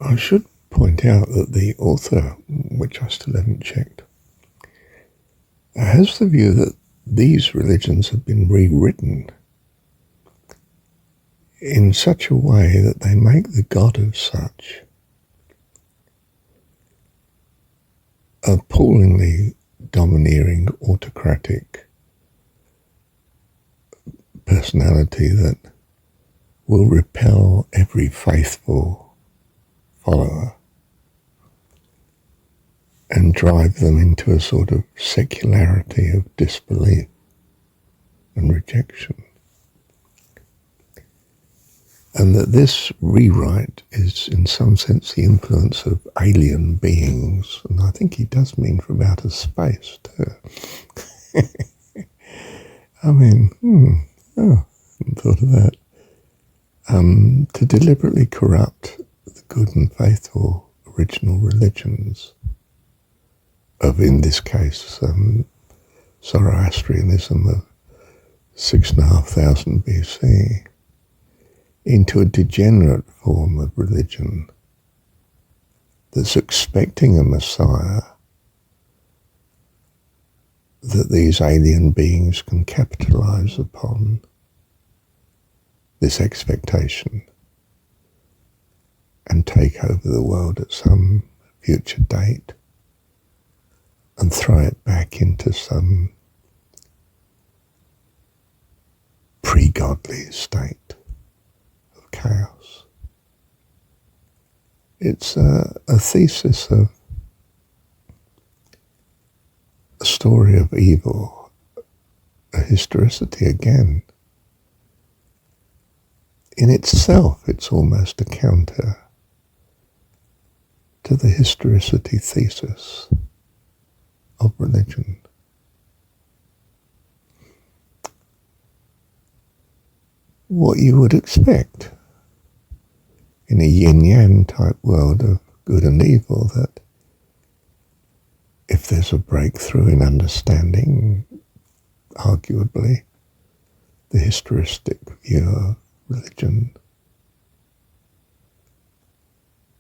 I should point out that the author, which I still haven't checked, has the view that these religions have been rewritten in such a way that they make the God of such appallingly domineering, autocratic personality that will repel every faithful follower and drive them into a sort of secularity of disbelief and rejection. And that this rewrite is in some sense the influence of alien beings, and I think he does mean from outer space too. I mean, I hadn't thought of that. To deliberately corrupt the good and faithful original religions of, in this case, Zoroastrianism of 6,500 BC, into a degenerate form of religion that's expecting a Messiah that these alien beings can capitalize upon this expectation and take over the world at some future date and throw it back into some pre-godly state of chaos. It's a thesis of a story of evil, a historicity again. In itself, it's almost a counter to the historicity thesis of religion. What you would expect in a yin-yang type world of good and evil, that if there's a breakthrough in understanding, arguably, the historicistic view of religion,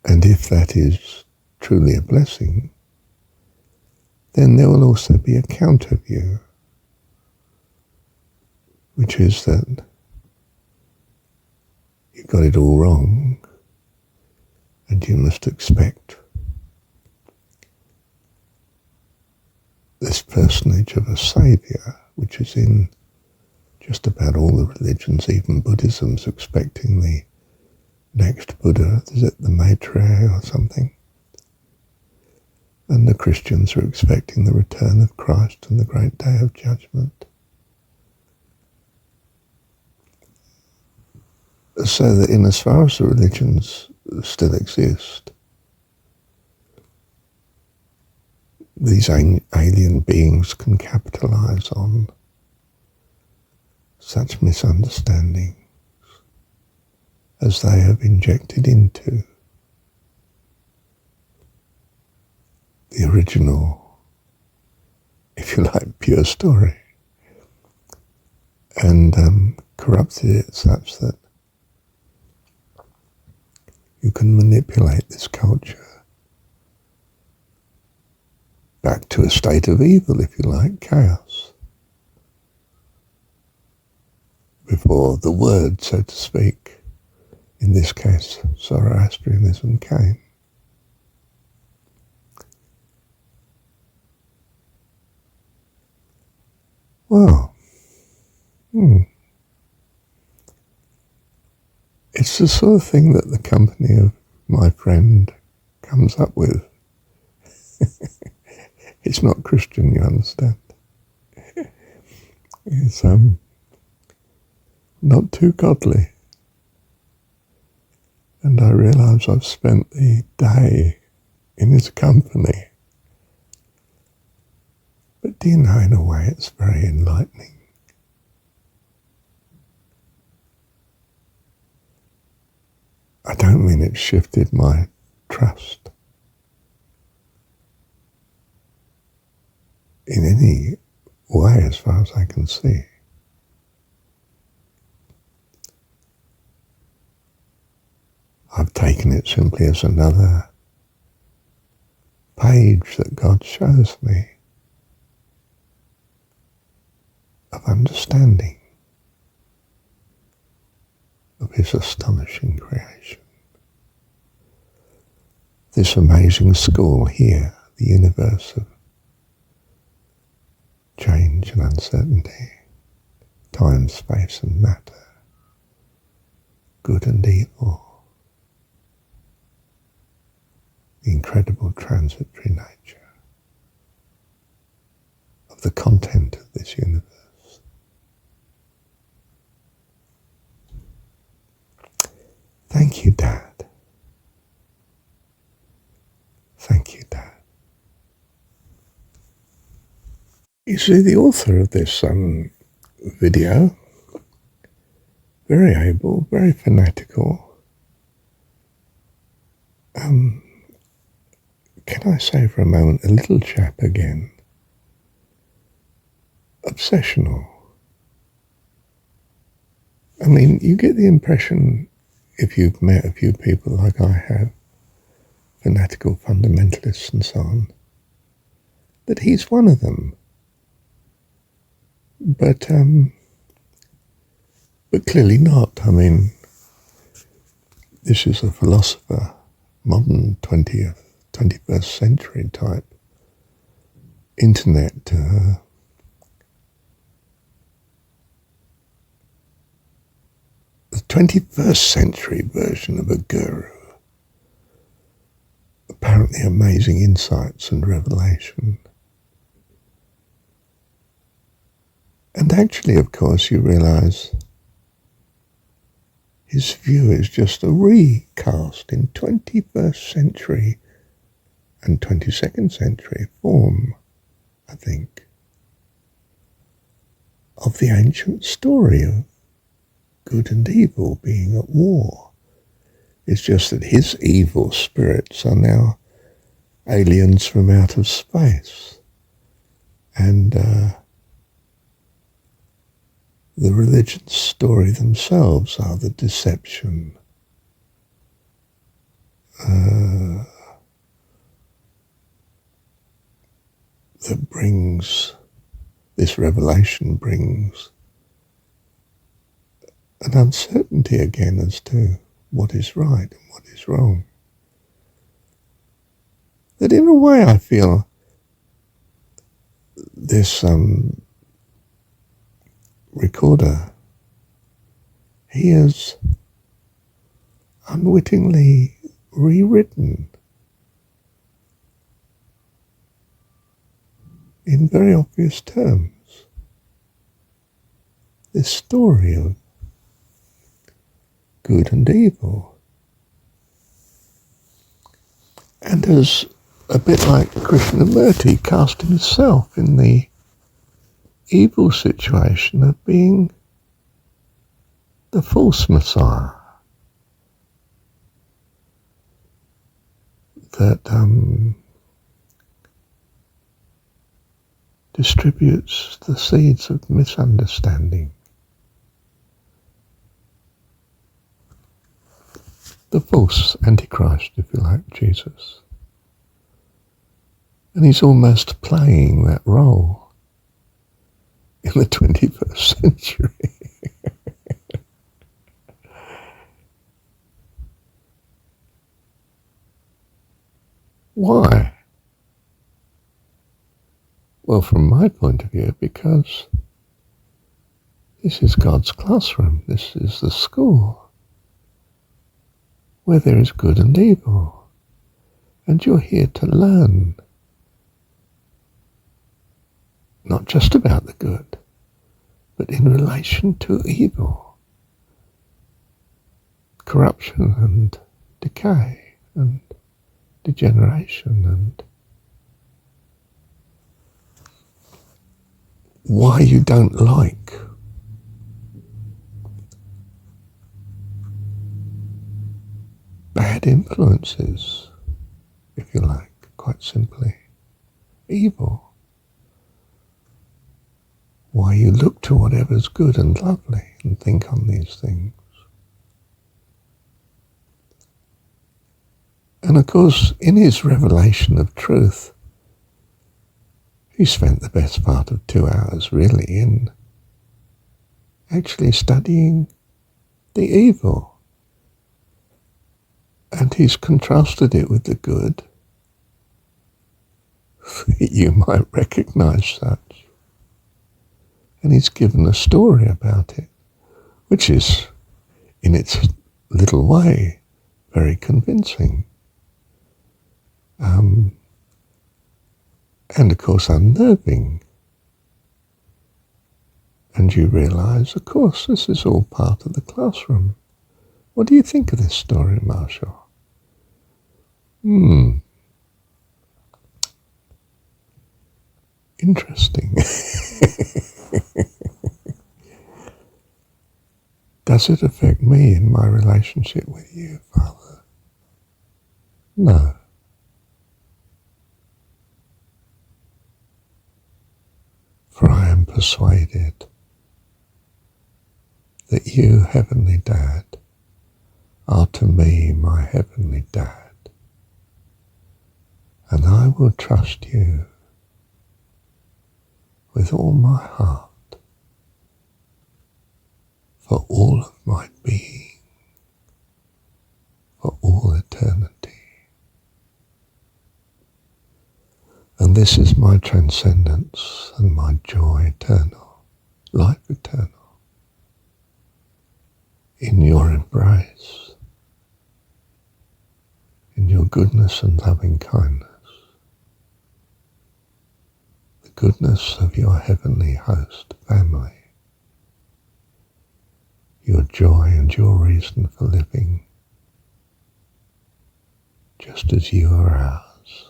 and if that is truly a blessing, then there will also be a counter view, which is that you got it all wrong and you must expect this personage of a saviour, which is in just about all the religions. Even Buddhism's expecting the next Buddha, is it the Maitreya or something? And the Christians are expecting the return of Christ and the great day of judgment. So that in as far as the religions still exist, these alien beings can capitalize on such misunderstandings as they have injected into the original, if you like, pure story, and corrupted it such that you can manipulate this culture back to a state of evil, if you like, chaos, before the word, so to speak, in this case, Zoroastrianism, came. Well, it's the sort of thing that the company of my friend comes up with. It's not Christian, you understand. It's not too godly. And I realise I've spent the day in his company. But do you know, in a way, it's very enlightening. I don't mean it shifted my trust in any way as far as I can see. I've taken it simply as another page that God shows me of understanding of his astonishing creation. This amazing school here, the universe of change and uncertainty, time, space and matter, good and evil, the incredible transitory nature of the content of this universe. Thank you, Dad. Thank you, Dad. You see, the author of this video, very able, very fanatical, can I say for a moment, a little chap again, obsessional. I mean, you get the impression, if you've met a few people like I have, fanatical fundamentalists and so on, that he's one of them. But clearly not. I mean, this is a philosopher, modern 21st century type, internet, the 21st century version of a guru. Apparently amazing insights and revelation. And actually, of course, you realize his view is just a recast in 21st century and 22nd century form, I think, of the ancient story of good and evil being at war. It's just that his evil spirits are now aliens from out of space. And the religion's story themselves are the deception. That brings, this revelation brings an uncertainty again as to what is right and what is wrong. That in a way I feel this recorder, he has unwittingly rewritten in very obvious terms this story of good and evil. And as a bit like Krishnamurti cast himself in the evil situation of being the false Messiah that distributes the seeds of misunderstanding. The false Antichrist, if you like, Jesus. And he's almost playing that role in the 21st century. Why? Well, from my point of view, because this is God's classroom. This is the school where there is good and evil. And you're here to learn not just about the good, but in relation to evil, corruption and decay and degeneration, and why you don't like bad influences, if you like, quite simply, evil. Why you look to whatever's good and lovely and think on these things. And of course, in his revelation of truth, he spent the best part of 2 hours really in actually studying the evil. And he's contrasted it with the good. You might recognize such. And he's given a story about it, which is, in its little way, very convincing. And of course unnerving. And you realize, of course, this is all part of the classroom. What do you think of this story, Marshall? Interesting. Does it affect me in my relationship with you, Father? No. For I am persuaded that you, Heavenly Dad, are to me my Heavenly Dad, and I will trust you with all my heart for all of my being, for all eternity. And this is my transcendence and my joy eternal, life eternal, in your embrace, in your goodness and loving kindness, the goodness of your heavenly host family, your joy and your reason for living, just as you are ours.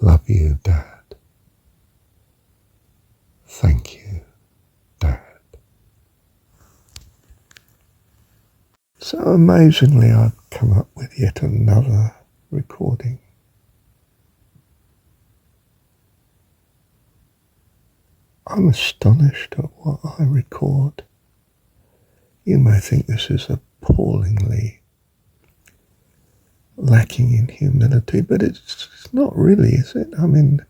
Love you, Dad. Thank you, Dad. So amazingly, I've come up with yet another recording. I'm astonished at what I record. You may think this is appallingly lacking in humility, but it's not really, is it? I mean,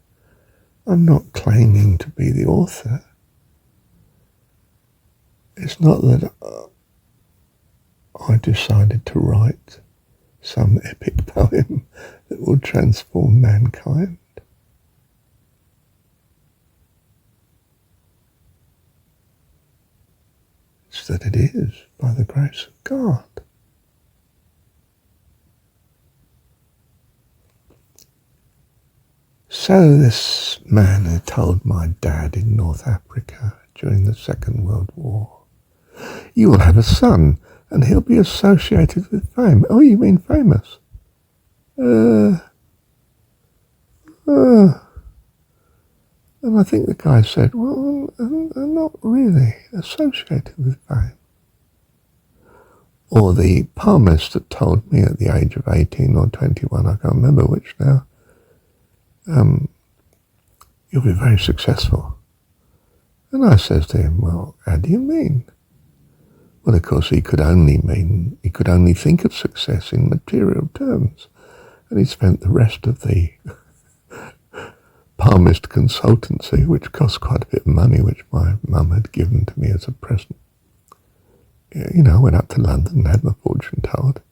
I'm not claiming to be the author. It's not that I decided to write some epic poem that will transform mankind. It's that it is by the grace of God. So this man who told my dad in North Africa during the Second World War, you will have a son and he'll be associated with fame. Oh, you mean famous? And I think the guy said, well, I'm not really associated with fame. Or the palmist that told me at the age of 18 or 21, I can't remember which now, you'll be very successful. And I says to him, well, how do you mean? Well, of course, he could only think of success in material terms. And he spent the rest of the palmist consultancy, which cost quite a bit of money, which my mum had given to me as a present. You know, I went up to London and had my fortune told.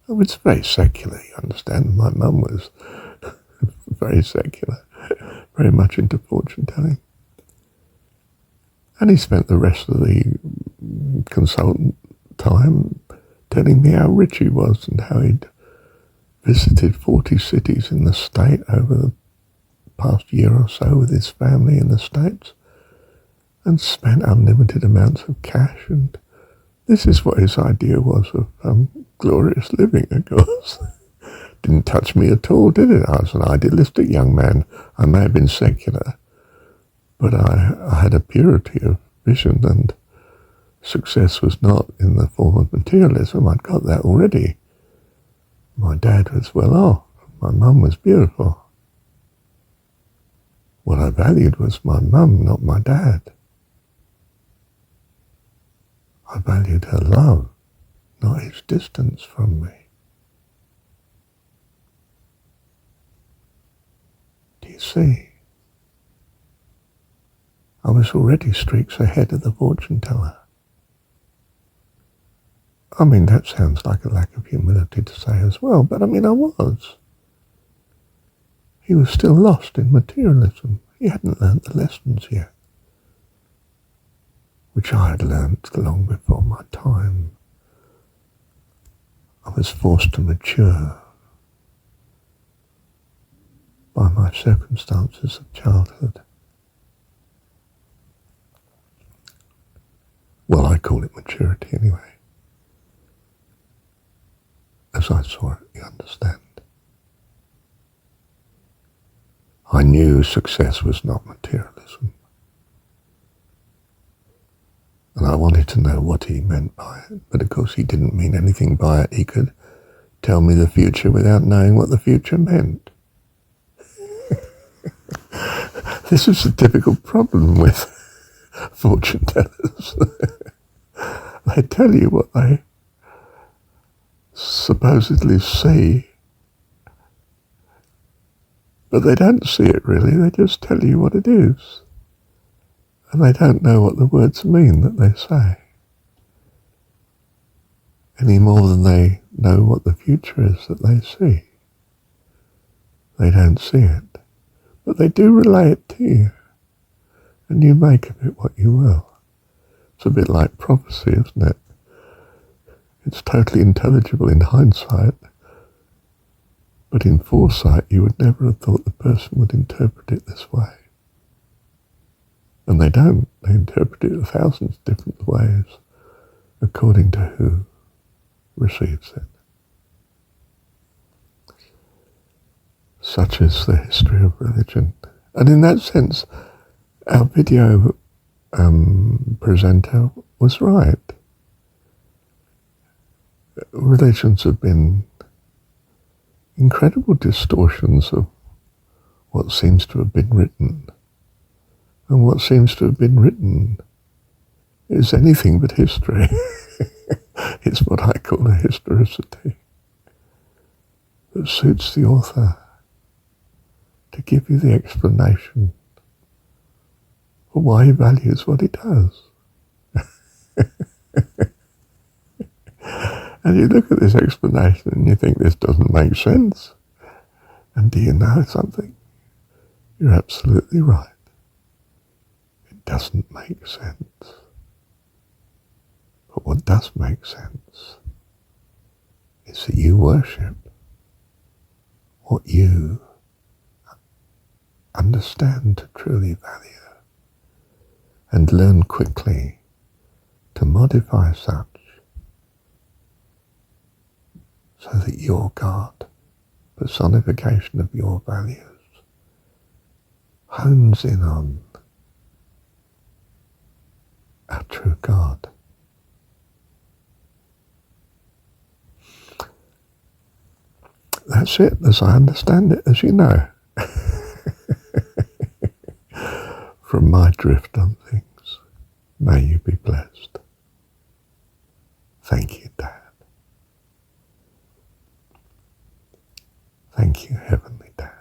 I was very secular, you understand. My mum was very secular, very much into fortune telling. And he spent the rest of the consultant time telling me how rich he was and how he'd visited 40 cities in the state over the past year or so with his family in the States and spent unlimited amounts of cash. And this is what his idea was of glorious living, of course. Didn't touch me at all, did it? I was an idealistic young man. I may have been secular, but I had a purity of vision, and success was not in the form of materialism. I'd got that already. My dad was well off. My mum was beautiful. What I valued was my mum, not my dad. I valued her love, not his distance from me. You see, I was already streaks ahead of the fortune teller. I mean, that sounds like a lack of humility to say as well, but I mean, I was. He was still lost in materialism. He hadn't learnt the lessons yet, which I had learnt long before my time. I was forced to mature by my circumstances of childhood. Well, I call it maturity anyway. As I saw it, you understand. I knew success was not materialism. And I wanted to know what he meant by it. But of course he didn't mean anything by it. He could tell me the future without knowing what the future meant. This is a typical problem with fortune tellers. They tell you what they supposedly see, but they don't see it really. They just tell you what it is. And they don't know what the words mean that they say, any more than they know what the future is that they see. They don't see it, but they do relay it to you, and you make of it what you will. It's a bit like prophecy, isn't it? It's totally intelligible in hindsight, but in foresight you would never have thought the person would interpret it this way. And they don't. They interpret it 1,000 different ways according to who receives it. Such is the history of religion. And in that sense, our video presenter was right. Religions have been incredible distortions of what seems to have been written. And what seems to have been written is anything but history. It's what I call a historicity that suits the author to give you the explanation for why he values what he does. And you look at this explanation and you think this doesn't make sense. And do you know something? You're absolutely right. It doesn't make sense. But what does make sense is that you worship what you understand to truly value and learn quickly to modify such so that your God, personification of your values, hones in on our true God. That's it, as I understand it, as you know, from my drift on things. May you be blessed. Thank you, Dad. Thank you, Heavenly Dad.